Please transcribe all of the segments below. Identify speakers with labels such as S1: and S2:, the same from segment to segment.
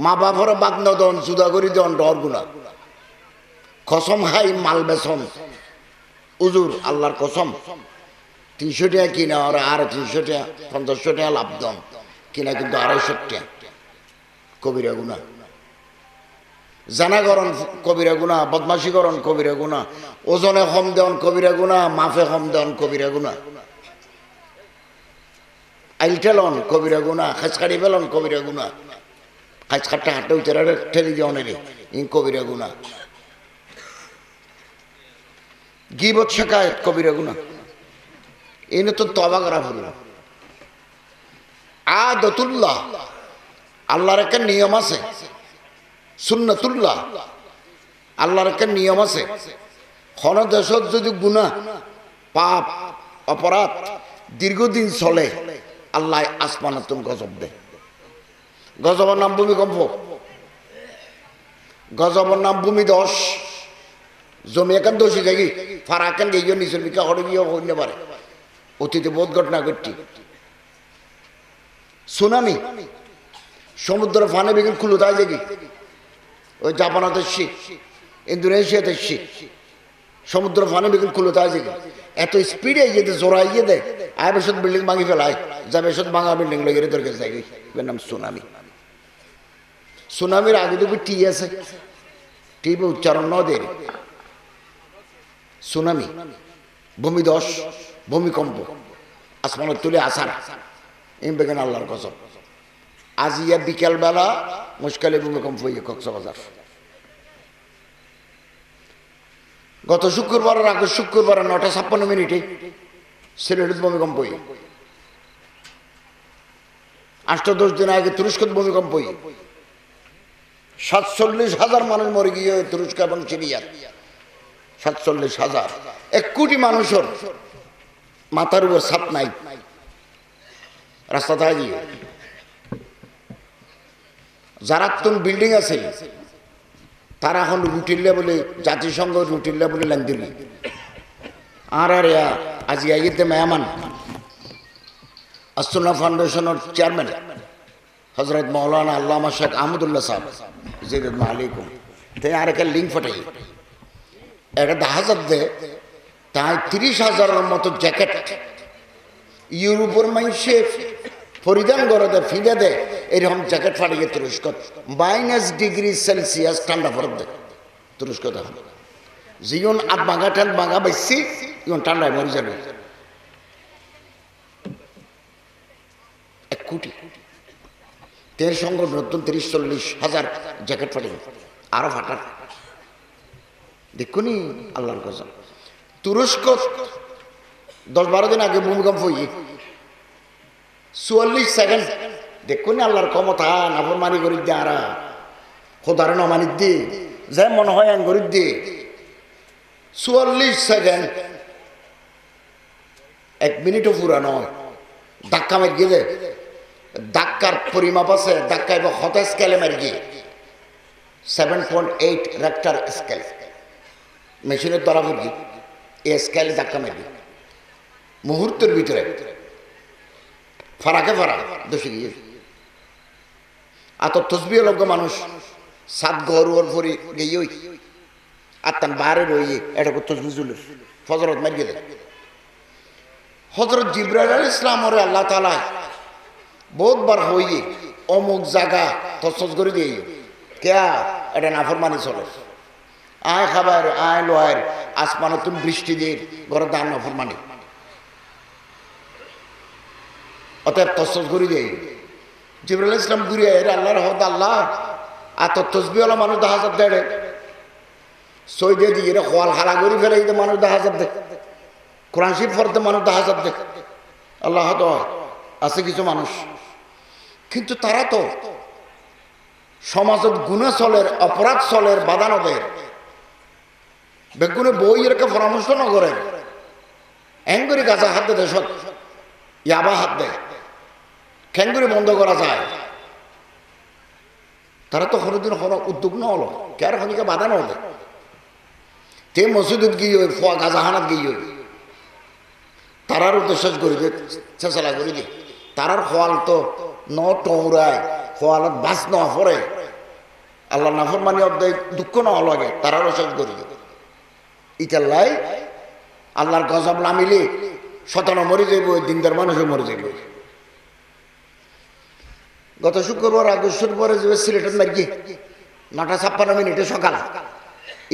S1: মা বাপর বাদ নদন জুদা করি দন ডর গুণা কসম খাই মাল বেসম উজুর আল্লাহর কসম 300 টাকা কিনা ওরা আর 300 টাকা 500 টাকা লাভ দন কিনা কিন্তু 250 টাকা কবিরা গুণা জানাগরণ কবিরা গুণা বদমাশি করণ কবিরা গুণা ওজনে কম দেন কবিরা গুণা মাফে কম দেন কবিরা গুণা আইলটেলন কবিরা গুণা খাসকাড়ি বেলন কবিরা গুণা খাসকাটটা হাটে উচারা ঠেলি দেওয়ানের ইন কবিরা গুণা গিবত শেখায়ত কবিরা গুণা এনে তো তবা করা হলো আদতুল্লাহ আল্লাহর একটা নিয়ম আছে সুন্নাতুল্লাহ আল্লাহর একটা নিয়ম আছে কোন দেশত যদি গুনাহ পাপ অপরাধ দীর্ঘদিন চলে আল্লাহ আসমানাতুন গজব দেয় গজবের নাম ভূমিকম্প গজবের নাম ভূমিধস জমি এখান দোষী থাকি ফারাকান গিয়ে নিচের বিকা হরে গিয়ে হইতে পারে অতীতে বহুত ঘটনা ঘটছি সুনামি সমুদ্র ফানে বিকেল খুলুতায় দেখি ওই জাপানাতে শীত ইন্দোনেশিয়াতে শীত সমুদ্র ফানে বিকেল খুলুতায় দেখি এত স্পিডে যেতে জোড়াই গিয়ে দেয় আয় বেশত বিল্ডিং ভাঙি ফেলায় যা বেশত ভাঙা বিল্ডিং লেগে তোর কাছে দেখি এর নাম সুনামি সুনামির আগে তো টি আছে টিপে উচ্চারণ ন দে সুনামি ভূমিধস ভূমিকম্প আসমানের তুলে আসার এম বেগেন আল্লাহর কসম আজ ইয়া বিকেলবেলা মুশকালে ভূমিকম্প হয়ে কক্সবাজার গত শুক্রবারের আগে শুক্রবার 9:56 সিলেটের ভূমিকম্প হয়ে 8-10 দিন আগে তুরস্কের ভূমিকম্প হয়ে 47,000 মানুষ মরে গিয়ে তুরস্ক এবং সিরিয়ার 47,000 1 কোটি মানুষের মাথার উপর ছাদ নাই রাস্তা থাকে গিয়ে যারা তুন বিল্ডিং আছে তারা এখন রুটিন লেভেলে জাতিসংঘ রুটিন লেভেলে লাইন দিল আর আজ আইতে মেহমান আসুন্না ফাউন্ডেশনের চেয়ারম্যান হজরত মৌলানা আল্লামা শেখ আহমদুল্লাহ সাহেব জিরুদ আলাইকুম তাই আর একটা লিঙ্ক ফটাই একটা 10,000 দে তাই 30,000-এর মতো জ্যাকেট ইউরোপের মানুষে পরিধান করে দেয় ফিরে দেয় এরকম জ্যাকেট ফাটিয়ে তুরস্ক -°C ঠান্ডা পড়ে দেয় তুরস্ক দেখুন জীবন আট বাঙা ঠান বাঙা বেশি ইন ঠান্ডায় মরে যাবে 1 কোটি তের সঙ্গে নতুন 30-40,000 জ্যাকেট ফাটিয়ে আরো ফাটার দেখুনি আল্লাহর কসম তুরস্ক 10-12 দিন আগে ভূমিকম্প হয়ে 44 সেকেন্ড দেখুন আল্লাহর ক্ষমতা নাফরমানি করি দিয়ে আরা খোদার নমানি দিয়ে যে মনে হয় আন করি দিয়ে 44 সেকেন্ড 1 মিনিটও পুরা নয় ধাক্কা মার গেলে ধাক্কার পরিমাপ আছে ধাক্কা এবং হত স্কেলে মার গিয়ে 7.8 রেক্টার স্কেল মেশিনের দ্বারা ভর্তি এই স্কেলে ধাক্কা মারবি মুহূর্তের ভিতরে ফারাকে ফারা দোষে গিয়ে আত তসবি লগ্য মানুষ সাত গরুর পরে গিয়ে ওই আত্মান বাইরে রইয়ে এটা তসবি জুলের ফজরত মার গেলে হজরত জিবরাইল আলাইহিস সালাম ওরে আল্লাহ তাআলা বহুতবার হইয়ে অমুক জায়গা তসস করে দিয়ে কেয়া এটা নাফরমানি চলে আয় খাবার আয় লোহার আসমানতুন বৃষ্টি দিয়ে ঘরে দান নাফরমানি অতএব তসস করে দিয়ে জিবরাইল আলাইহিস সালাম ঘুরে এর আল্লাহর হদ আল্লাহ এত তসবিওয়ালা মানুষ 10,000 দেড়ে সই দিয়ে দিয়ে খোয়াল হারা করে ফেলে মানুষ 10,000 দেয় কোরআন শরীফ পড়তে মানুষ 10,000 দেয় আল্লাহ তো আছে কিছু মানুষ কিন্তু তারা তো সমাজত গুনাহ চলের অপরাধ চলের বাধা নদের বেগুনে বই এরকে পরামর্শ ন করে এঙ্গুরি গাছা হাত দেয় দেশত ইয়াবা হাত দেয় খ্যাঙ্গুরি বন্ধ করা যায় তারা তো কোনোদিন কোনো উদ্যোগ ন হলো কার খনিকে বাধা ন হলে তে মসজিদত গিয়ে ফোয়া গাজাহানাত গিয়ে তারার উদ্দেশ্য করে দিয়ে চেষ্টা করে দিয়ে তারার খোয়াল তো ন টৌরায় খোয়ালত বাস ন পরে আল্লাহ নাফরমানি অধ্যায় দুঃখ না লাগে তারারও শেষ করি ইতাল্লাই আল্লাহর গজব নামিলে শতানো মরে যাইব, দিনদার মানুষও মরে যাইব। গত শুক্রবার আগস্টের পরে যাবে সিলেটের নাকি 9:56 সকাল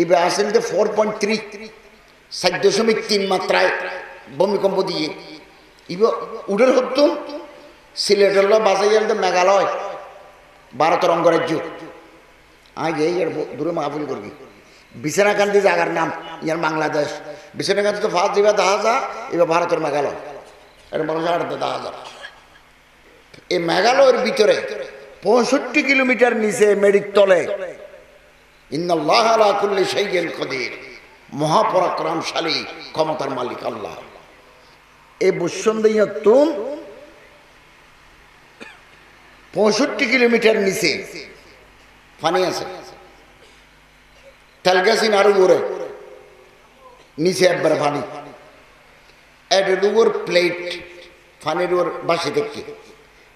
S1: এবার আসেন যে 4.3 7.3 মাত্রায় ভূমিকম্প দিয়ে উডের হতুম সিলেটের বাজাইয়াল মেঘালয় ভারতের অঙ্গরাজ্য আগে দূরে মাহফিল করবি বিছানাকান্দি জায়গার নাম ইয়ার বাংলাদেশ। বিছানাকান্দি তো ফার্স্ট দিবা দেখা যা এবার ভারতের মেঘালয় এটা মানুষ দেখা যা। এই মেঘালয়ের ভিতরে 65 কিলোমিটার নিচে মেডিক তলে ইন্নাল্লাহ আলা কুল্লি শাইইন কাদির, মহাপরাক্রমশালী ক্ষমতার মালিক আল্লাহ। এই বসুন্ধরা তুম 65 কিলোমিটার নিচে পানি আছে, তেলগাছিন আরো উপরে নিচে একবার পানি এর উপর প্লেট পানির উপর বাসি দেখি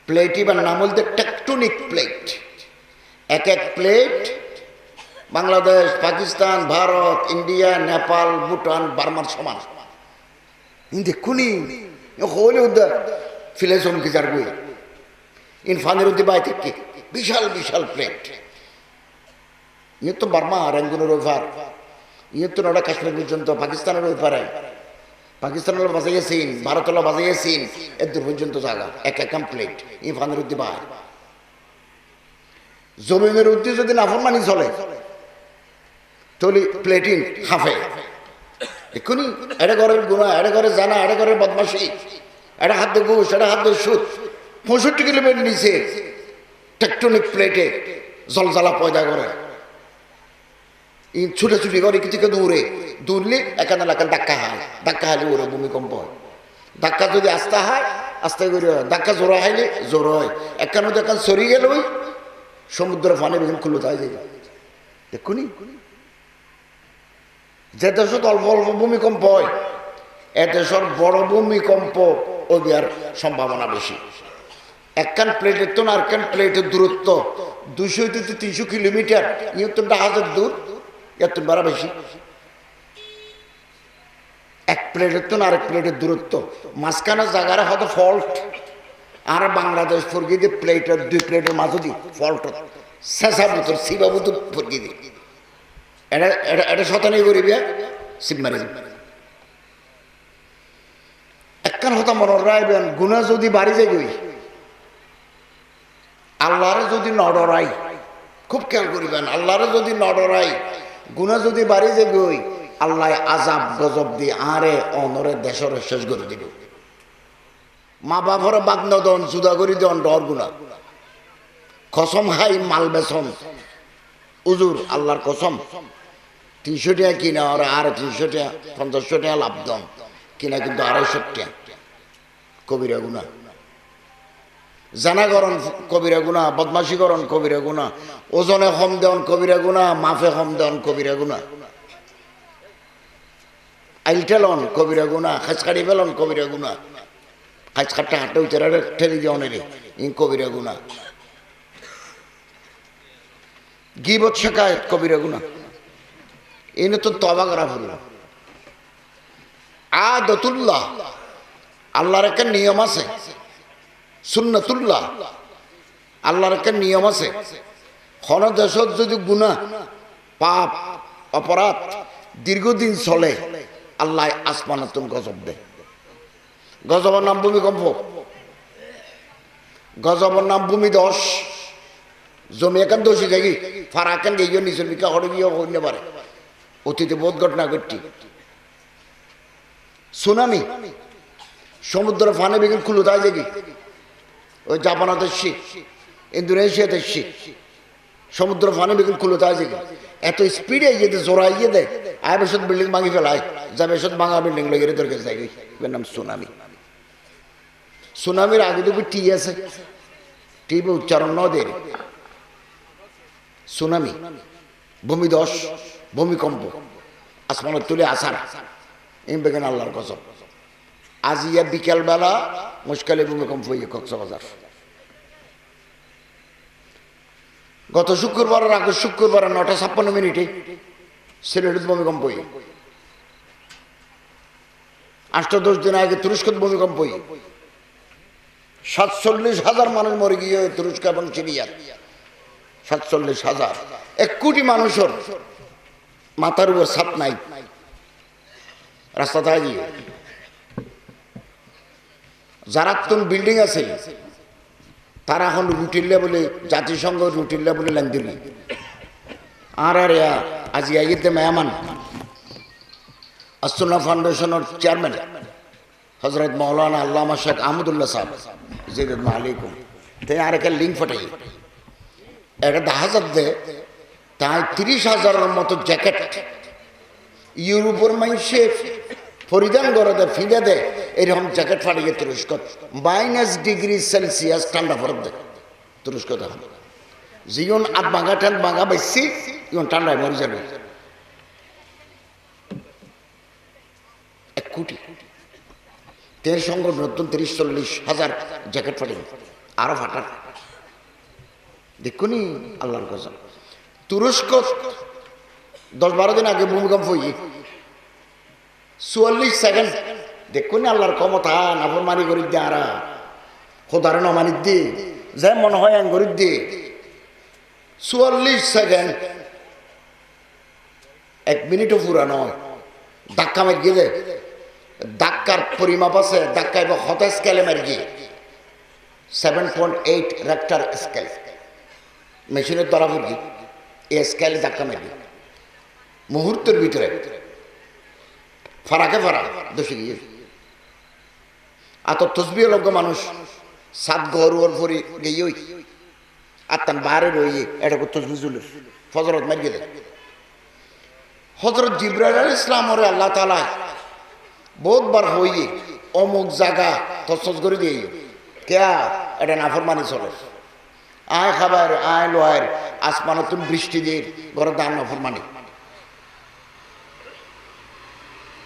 S1: প্লেট এবার নাম বলতে টেকটনিক প্লেট। এক এক প্লেট বাংলাদেশ, পাকিস্তান, ভারত, ইন্ডিয়া, নেপাল, ভুটান, বার্মার সমান। দেখুনি হলে উদ্ধার ফিলে চমকি যার বই ইন ফানের উদ্দি বাই থেকে বিশাল বিশাল প্লেট। ইয়ে তো বার্মা রেঙ্গুনের ওইপার, ইয়ে তো নটা কাশ্মীর পর্যন্ত, পাকিস্তানের ওইপারে, পাকিস্তানের বাজাইয়াছিন, ভারতের বাজাইয়াছিন, এর দূর পর্যন্ত জায়গা এক এক প্লেট ই ফানের উদ্দি বাই। জমিনের উদ্দি যদি নাফরমানি চলে তাহলে প্লেটিন হাফে। এক্ষুনি এটা ঘরের গুণা, এটা ঘরে জানা, এটা ঘরের বদমাসি, এটা হাত দিয়ে ঘুষ, এটা হাত দিয়ে সুদ। 65 কিলোমিটার নিচে টেকটনিক প্লেটে জলজালা পয়দা করে ছুটাছুটি করে থেকে দৌড়ে দৌড়লে একান এলাকার ধাক্কা হয়, ধাক্কা হাইলে ওরে ভূমিকম্প হয়। ধাক্কা যদি আস্তে হয় আস্তে করে হয়, ধাক্কা জোড়া হাইলে জোর হয়। একান দেখান সরি গেল ওই সমুদ্রের ফানে বেগুন খুলে যায় যায়। দেখুনি যে দেশত অল্প অল্প ভূমিকম্প হয় এ দেশের বড় ভূমিকম্প ও দেওয়ার সম্ভাবনা বেশি। একখান প্লেটের তো না আরেকখান প্লেটের দূরত্ব 200 থেকে 300 কিলোমিটার, ইয়ে তো 1000 দূর, এত বাড়া বেশি। এক প্লেটের তো না আরেক প্লেটের দূরত্ব, মাঝখানে জায়গার হয়তো ফল্ট। আর বাংলাদেশ ফরগি দিয়ে প্লেটের 2 প্লেটের মাঝে দি ফল্ট শেষা বুতর শিবা বুতর ফরগি দি এটা এটা এটা শতানি করিবে শিব মারি একখান হতা মনে রাখবেন। গুণা যদি বাড়ি যায় গই আল্লাহরে যদি নডরাই, খুব খেয়াল করিবেন, আল্লাহরে যদি নডরাই গুণা যদি বাড়ি যায় গই আল্লাহ আজাব গজব দিয়ে আরে অনরে দেশের শেষ করে দিব। মা বাপরে বাগনা দন জুদা করি দন ডর গুণা কসম খাই মাল বেসন উজুর আল্লাহর কসম 300 টাকা কিনা ওরা আর 300 টাকা 500 টাকা লাভ দন কিনা কিন্তু 250 টাকা কবিরা গুণা। জানা করণ কবিরা গুণা, বদমাশি করণ কবিরা গুণা, ওজনে কম দেন কবিরা গুণা, মাফে কম দেন কবিরা গুণা, আইলটেলন কবিরা গুণা, খাঁচকাড়ি ফেলন কবিরা গুণা, খাঁচকাটটা হাটে উঠে ঠেলি দেওয়ানের ই কবিরা গুণা, গিবত শেখায় কবিরা গুণা। এনে তো তবা করা হল আদতুল্লাহ, আল্লাহর একটা নিয়ম আছে, সুন্নতুল্লাহ, আল্লাহর একটা নিয়ম আছে। কোন দেশত যদি গুনাহ পাপ অপরাধ দীর্ঘদিন চলে আল্লাহ আসমানাতুন গজব দেয়। গজবের নাম ভূমিকম্প, গজবের নাম ভূমিধস। জমি এখান দোষী থাকি ফারাকান গিয়ে নিচের বিকা হরে গিয়ে হইতে পারে। অতীতে বহুত ঘটনা ঘটছি। সুনামি, সমুদ্র ফানে বেগুন খুলে তাই দেখি ওই জাপানাত এসছি, ইন্দোনেশিয়াতে এসছি, সমুদ্র ফানে বেগুন খুলে তাই দেখি এত স্পিডে যেতে জোড়া ইয়ে দেয় আয় বেশত বিল্ডিং ভাঙি ফেলায়, যা বেশত ভাঙা বিল্ডিং লেগে তোর কাছে যাই এর নাম সুনামি। সুনামির আগে তো টি আছে, টিভি উচ্চারণ ন দেয়। সুনামি, ভূমিধস, ভূমিকম্প, আসমানের তুলে আসার এই বেগুন আল্লাহর কসম। আজ ইয়া বিকেলবেলা মুশকালে ভূমিকম্প হয়ে কক্সবাজার গত শুক্রবারের আগে শুক্রবার 9:56 সিলেটের ভূমিকম্প, 8-10 দিন আগে তুরস্কের ভূমিকম্প, 47,000 মানুষ মরে গিয়ে তুরস্ক এবং সিরিয়ার, 47,000। 1 কোটি মানুষের মাথার উপর ছাদ নাই, রাস্তা থাকে গিয়ে যারা বিল্ডিং আছে তারা এখন রুটির লেভেলে, জাতিসংঘ রুটির লেভেলে লাইন দিল। আর আজি আইতে মেহমান আসুল্লাহ ফাউন্ডেশনের চেয়ারম্যান হজরত মৌলানা আল্লামা শেখ আহমদুল্লাহ সাহেব জিরুদ আলাইকুম, তাই আর একটা লিঙ্ক ফটাই, একটা 10,000 দে, তাই 30,000-এর মতো জ্যাকেট ইউরোপের মানুষে পরিধান করে দেয়, ফিদে দেয়, এরকম জ্যাকেট ফাটিয়ে তুরস্ক -ডিগ্রি সেলসিয়াস ঠান্ডা পড়ে দেয় তুরস্ক। তখন জীবন আধ ভাঙা ঠান ভাঙা বেশি ইখন ঠান্ডায় মরে যাবে। 1 কোটি তেল সংকট নতুন 30-40,000 জ্যাকেট ফাটেন, আরো ফাটার দেখুনি আল্লাহর কসম। তুরস্ক 10-12 দিন আগে ভূমিকম্প হই, 44 সেকেন্ড দেখুন আল্লাহর ক্ষমতা। নাফরমানি করি দিয়ে আরা খোদারে নমানি দিয়ে যে মনে হয় আন করি দিয়ে 44 সেকেন্ড, 1 মিনিটও পুরা নয়। ধাক্কা মার গিয়ে ধাক্কার পরিমাপ আছে, ধাক্কাইব হত স্কেলে মার গিয়ে 7.8 রেক্টার স্কেল মেশিনের দ্বারা পড়ি, এই স্কেলে ধাক্কা মারি মুহূর্তের ভিতরে ফারাকে ফারা দোষে গিয়ে। আর তো তসবি লগ্ন মানুষ 7 ঘর ওর পরে গিয়ে আত্মান বাহারে রয়ে এটা তসবি চুলে ফজরত মার গেলে। হজরত জিবরাইল আলাইহিস সালাম ওরে আল্লাহ তাআলা বহুতবার হইয়ে অমুক জায়গা তসস করে দিয়ে কেয়া এটা নাফরমানি চলে, আয় খাবার আয় লোয়ের আসমানতুন বৃষ্টি দিয়ে ঘরে দান নাফরমানি,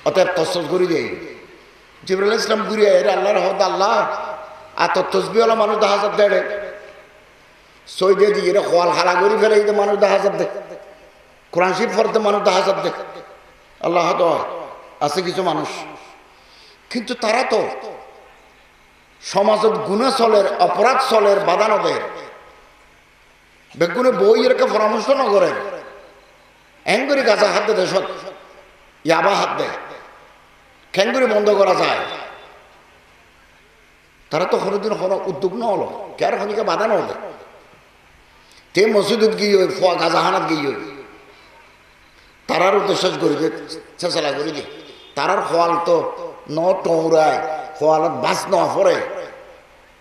S1: অতএব তসস করে দিয়ে জিবরাইল আলাইহিস সালাম ঘুরিয়ে এর আল্লাহর হদ আল্লাহ আর তো তসবিওয়ালা মানুষ 10,000 দেড়ে সৈদে দিয়ে এরা খোয়াল হালা করে ফেলে মানুষ 10,000 দেখ, কোরআন শরীফ পড়তে মানুষ 10,000 দেখ। আল্লাহ হদ আছে কিছু মানুষ, কিন্তু তারা তো সমাজত গুণা চলের, অপরাধ চলের, বাধা নদের বেগুনে বই এরকে পরামর্শ নগরের এঙ্গুরি গাছা হাত দে দেশত ইয়াবা হাত দেয়, খেঙ্গুরি বন্ধ করা যায়। তারা তো কোনোদিন কোনো উদ্যোগ না হলো, কে আর খনিকে বাধা না হলে তে মসজিদত গিয়ে ফোয়া গাজাহানাত গিয়ে তারার উদ্দেশ্য করে দিয়ে চেষ্টা করে দিয়ে তারার খোয়াল তো ন টৌরায় খোয়ালত বাস না পড়ে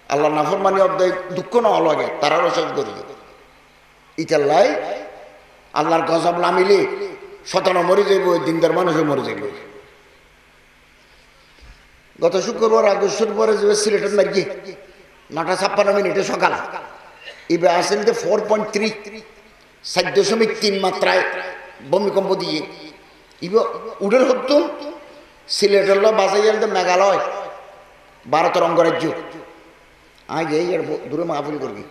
S1: আল্লাহ নাফরমানি অধ্যায় দুঃখ না লাগে, তারারও শেষ করে দিয়ে ইতাল্লাই আল্লাহর গজব নামিলে 17 মরে যাইব, দিনদার মানুষও মরে যাইব। গত শুক্রবার আগস্টের পরে যে সিলেটের নাকি 9:56 সকাল এবার আসেন 4.3 7.3 মাত্রায় ভূমিকম্প দিয়ে উডের হতুন সিলেটের বাজাই মেঘালয়, ভারতের অঙ্গরাজ্য আগে দূরে মাহফিল করবি।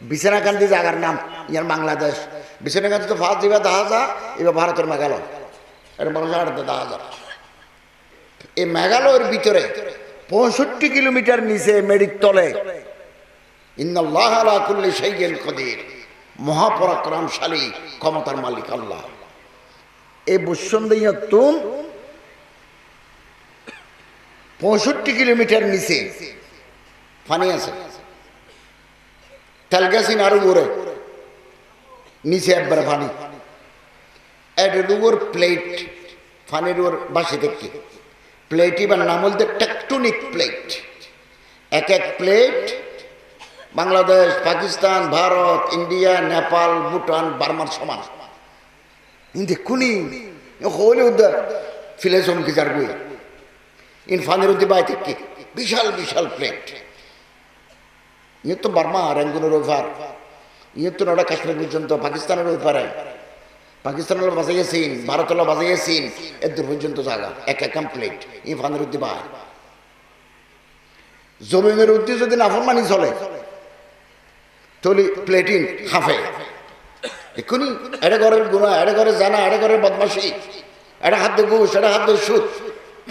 S1: বিছানাকান্দি জায়গার নাম ইয়ার বাংলাদেশ, বিছানাকান্দি তো ফার্স্ট দিবা 10,000, এবার ভারতের মেঘালয় এর মানুষ 10,000। এই মেঘালয়ের ভিতরে 65 কিলোমিটার নিচে মেরিক তলে ইন্নাল্লাহ আলা কুল্লি শাইইন কদির, মহাপরাক্রমশালী ক্ষমতার মালিক আল্লাহ। এই বসুন্ধরা তুম 65 কিলোমিটার নিচে পানি আছে, তেলগাছিন আরো উপরে নিচে একবার পানি, এর উপর প্লেট পানির উপর বাসি দেখি প্লেট, এবার নাম বলতে টেকটনিক প্লেট। এক প্লেট বাংলাদেশ, পাকিস্তান, ভারত, ইন্ডিয়া, নেপাল, ভুটান, বার্মার সমান। দেখুনি হলে ফিলে চমকি যার বই ইনফানের বাই থেকে বিশাল বিশাল প্লেট। ইয়ে তো বার্মা র্যাঙ্গুনের ওইপার, ইয়ে তো নটা কাশ্মীর পর্যন্ত, পাকিস্তানের ওইপারে, পাকিস্তানের বাজাইয়াছিন, ভারতের বাজাইয়াছিন, এর দূর পর্যন্ত জায়গা এক প্লেট ইনফানের বাই। জমিনের উদ্দি যদি নাফরমানি চলে তাহলে প্লেটিন হাফে এক্ষুনি এটা ঘরের গুণা, এটা ঘরে জানা, এটা ঘরের বদমাসি, এটা হাত দিয়ে ঘুষ, এটা হাত দিয়ে সুদ।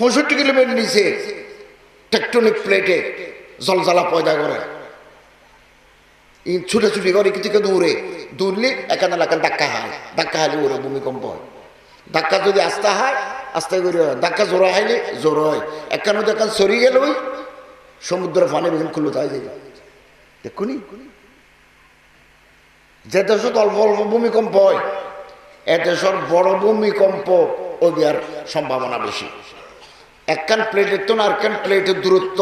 S1: 65 কিলোমিটার নিচে টেকটনিক প্লেটে জলজালা পয়দা করে ছুটাছুটি করে কিছু দৌড়ে দৌড়লে এখানে এলাকায় ধাক্কা হয়, ধাক্কা হাইলে ওরে ভূমিকম্প হয়। ধাক্কা যদি আস্তে হয় আস্তে করে হয়, ধাক্কা জোড়া হাইলে জোর হয়। এখানে দেখান সরি গেল ওই সমুদ্র ফানে বেগুন খুলে তাই যাবে। দেখুনি যে দেশত অল্প অল্প ভূমিকম্প হয় এ দেশের বড় ভূমিকম্প ওর সম্ভাবনা বেশি। একখান প্লেটের তো না আরেকখান প্লেটের দূরত্ব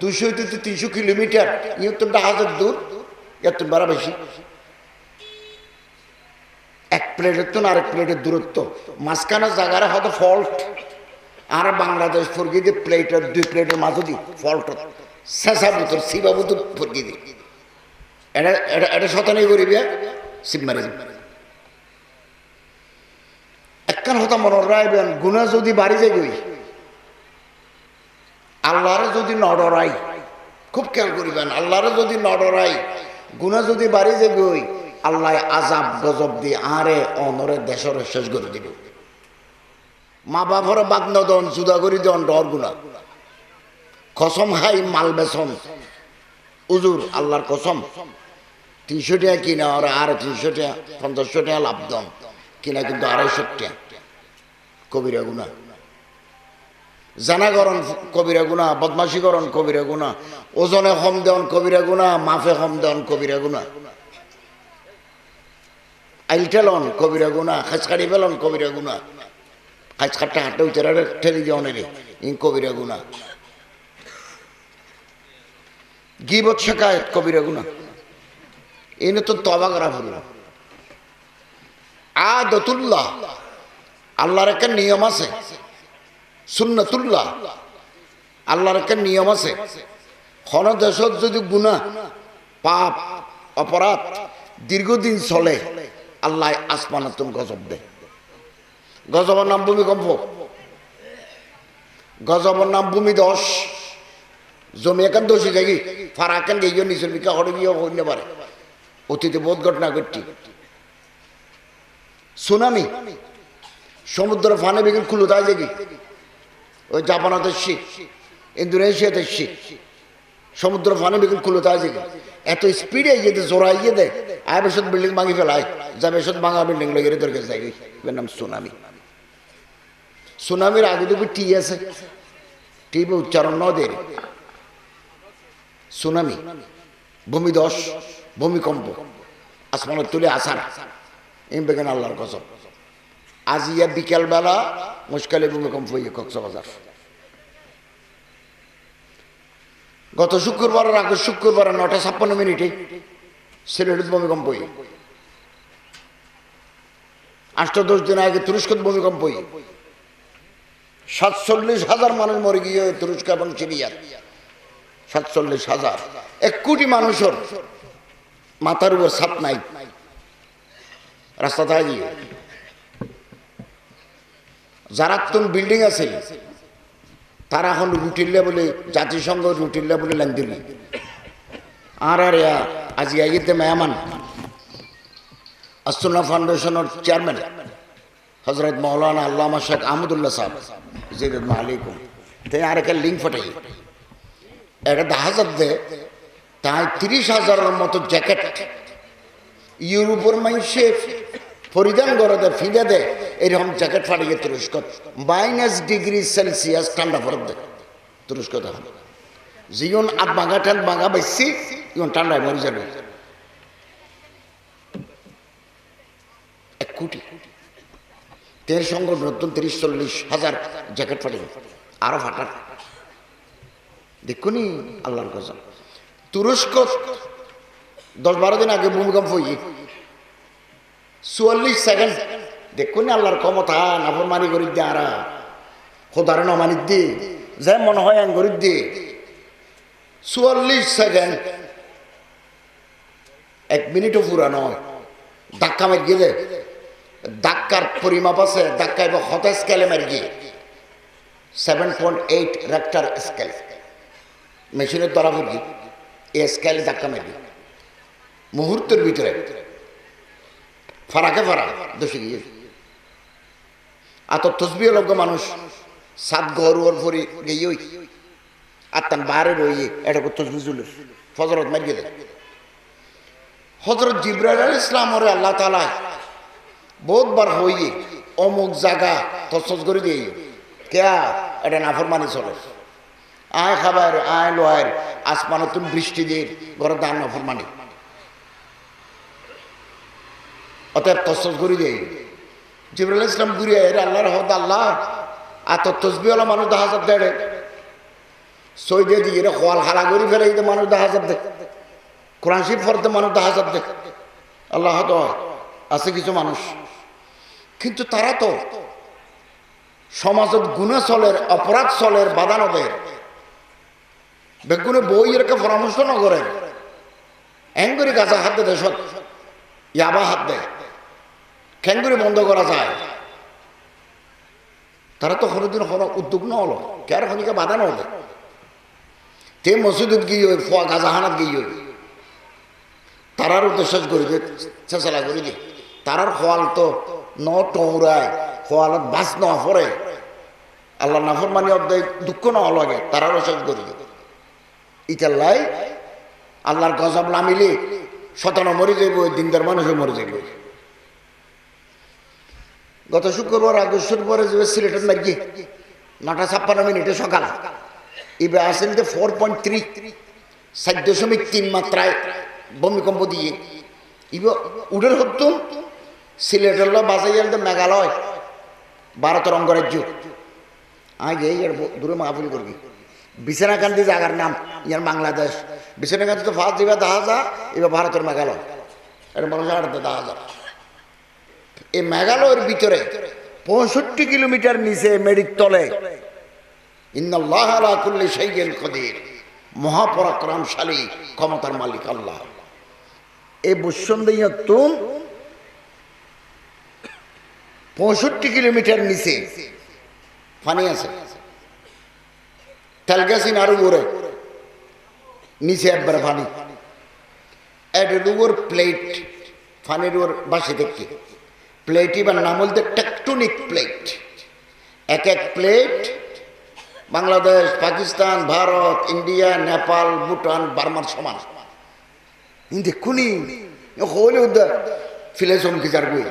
S1: 200 থেকে 300 কিলোমিটার, ইয়ে তো জাহাজের দূর, এত বাড়া বেশি। এক প্লেটের তো না আরেক প্লেটের দূরত্ব, মাঝখানে জায়গার হয়তো ফল্ট, আর বাংলাদেশ ফরগিয়ে দিয়ে প্লেটের 2 প্লেটের মাঝে দিই ফল্ট শেষা বুতর সিবা বুতর ফরগিয়ে দিই। এটা এটা এটা শতানি করিবে সিপ মারি একখান হতা মনে রাখবেন, গুণা যদি বাড়ি যায় গই আল্লাহরে যদি নডরাই, খুব খেয়াল করিবেন, আল্লাহরে যদি নডরাই গুণা যদি বাড়ি যায় গই আল্লাহ আজাব গজব দিয়ে আরে অনরে দেশরে শেষ করে দিবে। মা বাপরে বাগ্ন দন জুদা করি দন ডর গুণা, কসম খাই মাল বেসন উজুর আল্লাহর কসম 300 টাকা কিনা ওরা আর 300 টাকা 500 টাকা লাভ দন কিনা, কিন্তু 250 টাকা কবিরা গুণা। জানাগরণ কবিরা গুণা, বদমাশিকরণ কবিরা গুণা, ওজনে কম দেওয়ান কবিরা গুণা, মাফে কম দেওয়ান কবিরা গুণা, আইলটেলন কবিরা গুণা, খাঁচকাড়ি ফেলন কবিরা গুণা, খাঁচকাটটা হাটে উঠে ঠেলি দেওয়ানের ইন কবিরা গুণা, গিবত শেখায়ত কবিরা গুণা। এই নতুন তবা করা হল আদতুল্লাহ, আল্লাহর একটা নিয়ম আছে, সুন্নাতুল্লাহ, আল্লাহর একটা নিয়ম আছে। কোন দেশত যদি গুনাহ পাপ অপরাধ দীর্ঘদিন চলে আল্লাহ আসমানাতুন গজব দেয়। গজবের নাম ভূমিকম্প, গজবের নাম ভূমিধস। জমি এখান দোষী থাকি ফারা এখান গিয়ে নিচের বিকা হরে গিয়ে হইতে পারে, অতীতে বহুত ঘটনা ঘটছি। সুনামি, সমুদ্র ফানে বেগুন খুলো তাই দেখি, ওই জাপানাতে শীত, ইন্দোনেশিয়াতে শীত, সমুদ্র ফানে বেগুন খুলো তাই দেখি এত স্পিডে যেতে জোড়াই গিয়ে দেয় আয় বেশত বিল্ডিং ভাঙি ফেলায়, যা বেশত ভাঙা বিল্ডিং লেগে তোর কাছে যাই, এর নাম সুনামি। সুনামির আগে তো টি আছে, টিভি উচ্চারণ ন দে। সুনামি, ভূমিধস, ভূমিকম্প, আসমানের তুলে আসার এম বেগেন আল্লাহর কসম। আজ ইয়া বিকেলবেলা মুশকালে ভূমিকম্প হয়ে কক্সবাজার। গত শুক্রবারের আগে শুক্রবার 9:56 সিলেটের ভূমিকম্প হয়ে, 8-10 দিন আগে তুরস্কের ভূমিকম্প হয়ে 47,000 মানুষ মরে গিয়ে তুরস্ক এবং সিরিয়ার। 47,000, 1 কোটি মানুষের মাথার উপর ছাদ নাই, রাস্তা থাকে গিয়ে যারা তুন বিল্ডিং আছে তারা এখন রুটির লেভেলে, জাতিসংঘ রুটির লেভেলে লাইন দিল। আর আজ আইতে মেহমান আসুন্না ফাউন্ডেশনের চেয়ারম্যান হজরত মৌলানা আল্লামা শেখ আহমদুল্লাহ সাহেব জিরুদ আলাইকুম, তাই আর একটা লিঙ্ক ফটাই একটা জাহাজ দে, তাই 30,000-এর মতো জ্যাকেট ইউরোপের মানুষে পরিধান করে দেয়, ফিরে দেয়। এরকম জ্যাকেট ফাটিয়ে তুরস্ক -°C ঠান্ডা পড়ে দেয় তুরস্ক। তখন জীবন আট বাঙা ঠান বাঙা বেশি ইন ঠান্ডায় মরে যাবে। 1 কোটি তেল সঙ্গে নতুন 30-40,000 জ্যাকেট ফাটিয়ে আরো ফাটার। দেখুনি আল্লাহর কসম, তুরস্ক 10-12 দিন আগে ভূমিকম্প হয়ে 44 সেকেন্ড। দেখুন আল্লাহর ক্ষমতা, নাফরমানি করি দিয়ে আর খোদারে নমানি দিয়ে যে মনে হয় গরি দিয়ে 44 সেকেন্ড, 1 মিনিটও পুরা নয়। ধাক্কা মারি গেলে ধাক্কার পরিমাপ আছে, ধাক্কা এবং হতা স্কেলে মারি গিয়ে 7.8 রেক্টার স্কেল মেশিনের দ্বারা ভর্তি এই স্কেলে ধাক্কা মারি মুহূর্তের ভিতরে ফারাকে ফারা দোষে গিয়ে আত তসবি লগ্য মানুষ সাত গরুর ফরি গিয়ে ওই আত্মান বাইরে রইয়ে এটা তসবি জুলের ফজরত মার গেলে হজরত জিবরাইল আলাইহিস সালাম ওরে আল্লাহ তাআলা বহুতবার হইয়ে অমুক জায়গা তসস করে দিয়ে কেয়া এটা নাফরমানি চলে আয় খাবার আয় লোয়ার আসমানত তুমি বৃষ্টি দিয়ে ঘরে দান নাফরমানি অতএব তসস করে দিয়ে জিবরাইল আলাইহিস সালাম ঘুরে এর আল্লাহর হদ আল্লাহ এত তসবিওয়ালা মানুষ 10,000 দেড়ে সই দিয়ে দিয়ে খোয়াল হালা করে ফেলে মানুষ 10,000 দেয় কোরআন শরীফ পড়তে মানুষ 10,000 দেয় আল্লাহ তো আছে কিছু মানুষ কিন্তু তারা তো সমাজত গুণা চলের অপরাধ চলের বাধা নদের বেগুনে বই এরকে পরামর্শ নগরের এঙ্গুরি গাছা হাত দেয় দেশত ইয়াবা হাত দেয় খেঙ্গুরি বন্ধ করা যায় তারা তো কোনোদিন কোনো উদ্যোগ ন হলো কে আর খনিকে বাধা ন হলে তে মসজিদত গিয়ে ফোয়া গাজাহানাত গিয়ে তারার উদ্দেশ্য করে দিয়ে চেঁচালা করে দিয়ে তারার খোয়াল তো ন টৌরায় খোয়ালত বাস ন পরে আল্লাহ নাফরমানি অধ্যায় দুঃখ ন লাগে তারারও শেষ করে দিয়ে ইটাল্লাই আল্লাহর গজব নামিলে শতানো মরে যাইব দিনদার মানুষও মরে যাইব গত শুক্রবার আগস্টের পরে যে সিলেটের নাকি 9:56 সকাল এবার আসেন যে 4.3 7.3 মাত্রায় ভূমিকম্প দিয়ে উডের হতুম সিলেটের বাজাইয়াল মেঘালয় ভারতের অঙ্গরাজ্য আগে এর দূরে মাহফিল করবি বিছানাকান্দি জায়গার নাম ইয়ার বাংলাদেশ বিছানাকান্দি তো ফার্স্ট দিবা 10,000 এবার ভারতের মেঘালয় এটা মানুষ 10,000 এই মেঘালয়ের ভিতরে 65 কিলোমিটার নিচে মেডিক তলে ইন্নাল্লাহ আলা কুল্লি শাইইন কাদির মহাপরাক্রমশালী ক্ষমতার মালিক আল্লাহ এই বসুন্ধরা তুম 65 কিলোমিটার নিচে পানি আছে তেলগাছিন আরো উপরে নিচে একবার পানি এর উপর প্লেট পানির উপর বাসে দেখি প্লেট এবার নাম বলতে টেকটনিক প্লেট এক এক প্লেট বাংলাদেশ পাকিস্তান ভারত ইন্ডিয়া নেপাল ভুটান বার্মার সমান দেখুনি হলে ফিলে চমকি যার বই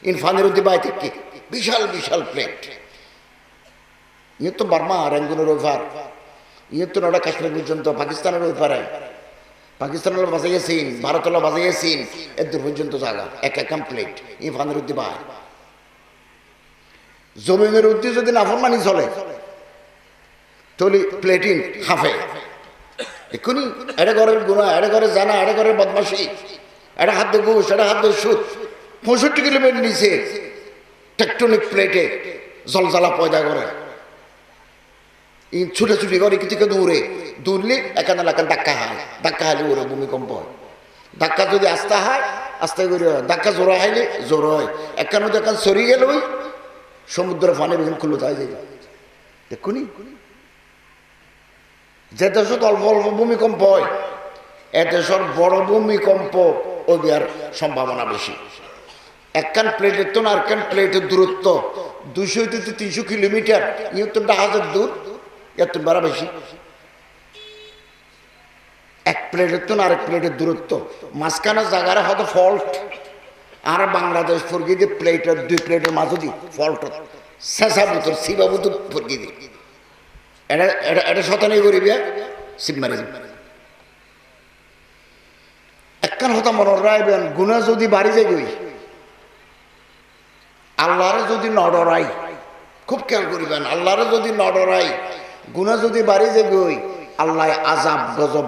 S1: ইন ফানের উদ্দি বাই থেকে বিশাল বিশাল প্লেট ইয়ে তো বার্মা রেঙ্গুনের ওইপার ইয়ে তো নটা কাশ্মীর পর্যন্ত পাকিস্তানের ওইপারে পাকিস্তানের বাজাইয়েছেন ভারতের বাজাইয়েছেন এর দূর পর্যন্ত জায়গা এক এক প্লেট ই ফানের উদ্দি বাই জমিনের উদ্দি যদি নাফরমানি চলে তাহলে প্লেটিন হাফে এক্ষুনি এটা ঘরের গুণা এটা ঘরে জানা এটা ঘরের বদমাসি এটা হাত দিয়ে ঘুষ এটা হাত দিয়ে সুদ 65 কিলোমিটার নিচে টেকটনিক প্লেটে জলজালা পয়দা করে ছুটাছুটি করে থেকে দৌড়লে এখানে এলাকার ধাক্কা হাইলে ওরে ভূমিকম্প হয় ধাক্কা যদি আস্তে হয় আস্তে করে ধাক্কা জোড়া হাইলে জোর হয় এখানে দেখান সরি গেল ওই সমুদ্রের পানি বেগুন খুলে যায় দেখুনি যে দেশত অল্প অল্প ভূমিকম্প হয় এ দেশের বড় ভূমিকম্প ও দেওয়ার সম্ভাবনা বেশি একখান প্লেটের তো না আরেকখান প্লেটের দূরত্ব 200 থেকে 300 কিলোমিটার ইয়ে তো 10,000 দূর এত বাড়া বেশি এক প্লেটের তো না আরেক প্লেটের দূরত্ব মাঝখানে জায়গায় হয়তো ফল্ট আর বাংলাদেশ ফরগি দিয়ে প্লেটের 2 প্লেটের মাঝে দি ফল্ট শেষা বুতর শিবা বুতর ফরগি দি এটা এটা এটা শতানি করিবে শিব মারি একখান হতা মনে রাখবেন গুণা যদি বাড়ি যায় গই আল্লাহরে যদি নডরাই খুব খেয়াল করিবেন আল্লাহরে যদি নডরাই গুণা যদি বাড়ি যায় গই আল্লাহ আযাব গজব